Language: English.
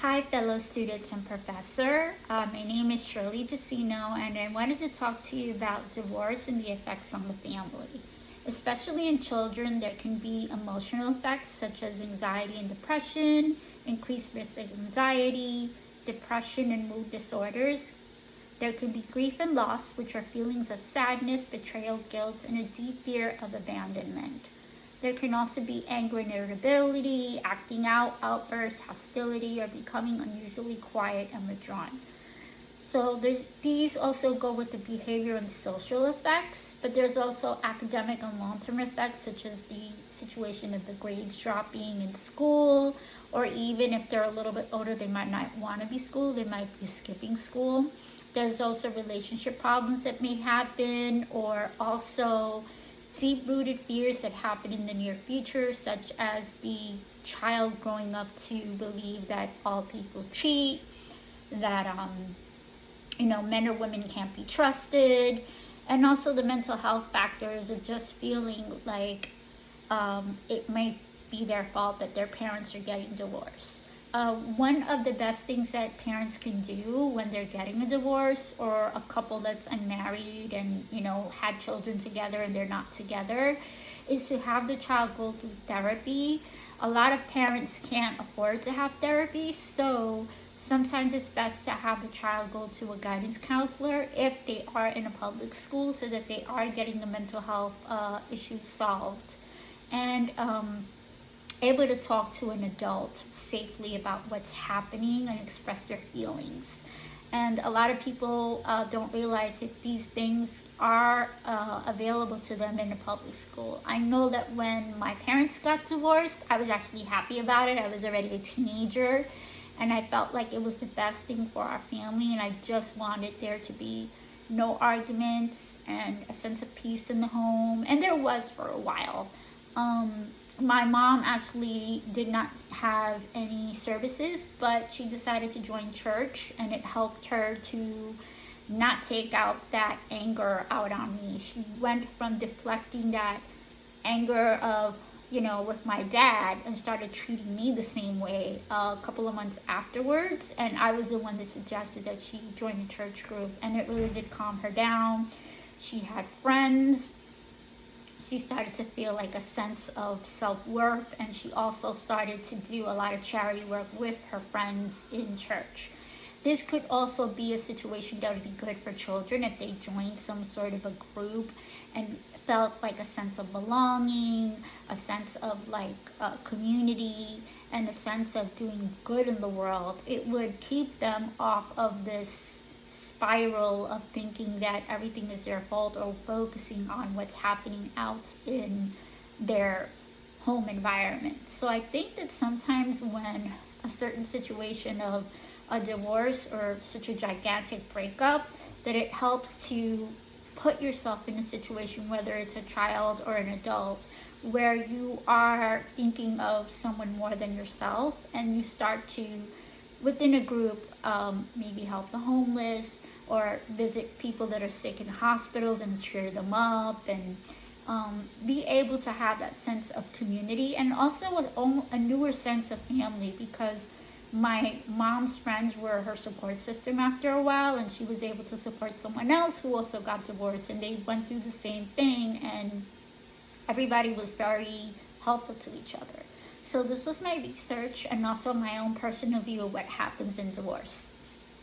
Hi, fellow students and professor. My name is Shirley Jacino, and I wanted to talk to you about divorce and the effects on the family. Especially in children, there can be emotional effects such as anxiety and depression, increased risk of anxiety, depression and mood disorders. There can be grief and loss, which are feelings of sadness, betrayal, guilt, and a deep fear of abandonment. There can also be anger and irritability, acting out, outbursts, hostility, or becoming unusually quiet and withdrawn. So these also go with the behavior and social effects, but there's also academic and long-term effects, such as the situation of the grades dropping in school, or even if they're a little bit older, they might not want to be school, they might be skipping school. There's also relationship problems that may happen, or also deep-rooted fears that happen in the near future, such as the child growing up to believe that all people cheat, that men or women can't be trusted, and also the mental health factors of just feeling like it might be their fault that their parents are getting divorced. One of the best things that parents can do when they're getting a divorce, or a couple that's unmarried and had children together and they're not together, is to have the child go through therapy. A lot of parents can't afford to have therapy, so sometimes it's best to have the child go to a guidance counselor if they are in a public school, so that they are getting the mental health issues solved, and able to talk to an adult safely about what's happening and express their feelings. And a lot of people don't realize that these things are available to them in a public school. I know that when my parents got divorced, I was actually happy about it. I was already a teenager, and I felt like it was the best thing for our family, and I just wanted there to be no arguments and a sense of peace in the home. And there was for a while. My mom actually did not have any services, but she decided to join church, and it helped her to not take out that anger out on me. She went from deflecting that anger of, with my dad, and started treating me the same way a couple of months afterwards. And I was the one that suggested that she join a church group, and it really did calm her down. She had friends. She started to feel like a sense of self-worth, and she also started to do a lot of charity work with her friends in church. This could also be a situation that would be good for children if they joined some sort of a group and felt like a sense of belonging, a sense of like community, and a sense of doing good in the world. It would keep them off of this spiral of thinking that everything is their fault, or focusing on what's happening out in their home environment. So I think that sometimes when a certain situation of a divorce or such a gigantic breakup, that it helps to put yourself in a situation, whether it's a child or an adult, where you are thinking of someone more than yourself, and you start to, within a group, maybe help the homeless, or visit people that are sick in hospitals and cheer them up, and be able to have that sense of community, and also a newer sense of family, because my mom's friends were her support system after a while, and she was able to support someone else who also got divorced, and they went through the same thing, and everybody was very helpful to each other. So this was my research, and also my own personal view of what happens in divorce.